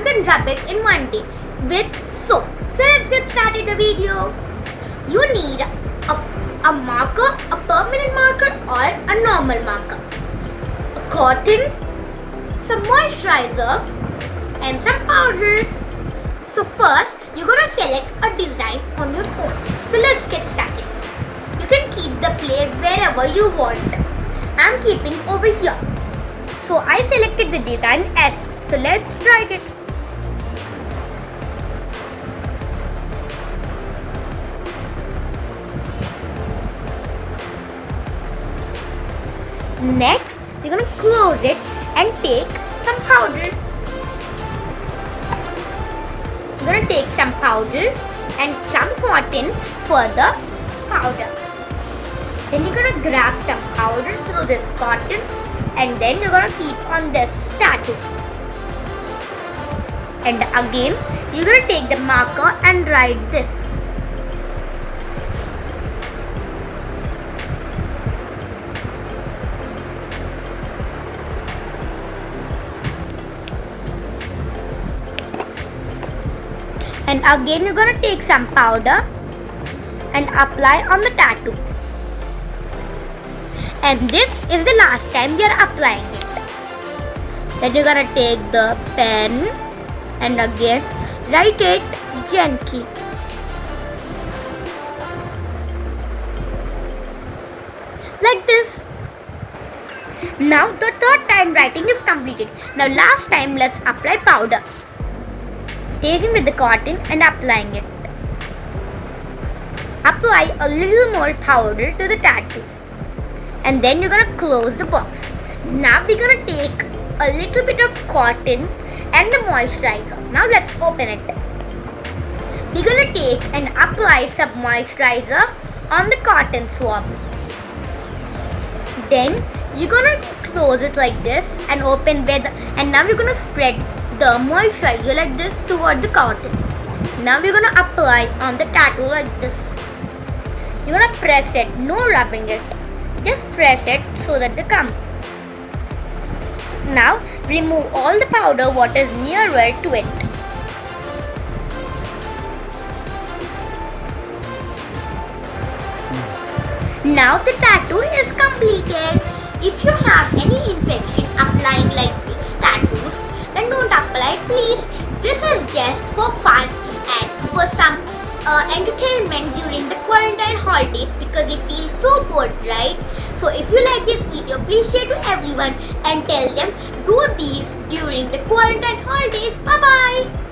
can rub it in one day with soap. So let's get started the video. You need a marker, a permanent marker or a normal marker, a cotton, some moisturizer and some powder. So first you're gonna select a design on your phone. So let's get started. You can keep the place wherever you want. I'm keeping over here. So I selected the design S. So let's write it. Next, you're gonna close it and take some powder. You're gonna take some powder and some cotton for the powder. Then you're gonna grab some powder through this cotton and then you're gonna keep on this tattoo. And again, you're gonna take the marker and write this. And again you're gonna take some powder and apply on the tattoo. And this is the last time we are applying it. Then you're gonna take the pen and again write it gently. Like this. Now the third time writing is completed. Now last time let's apply powder. Taking with the cotton and applying it. Apply a little more powder to the tattoo. And then you're gonna close the box. Now we're gonna take a little bit of cotton and the moisturizer. Now let's open it. We're gonna take and apply some moisturizer on the cotton swab. Then you're gonna close it like this and open and now you're gonna spread the moisturizer like this toward the cotton. Now we're gonna apply on the tattoo like this. You're gonna press it, no rubbing it. Just press it so that they come. Now remove all the powder what is nearer to it. Now the tattoo is completed. If you have any infection applying like these tattoos, then don't apply please. This is just for fun and for some entertainment during the quarantine holidays because you feel so bored, right? So if you like this video, please share to everyone and tell them do these during the quarantine holidays. Bye bye.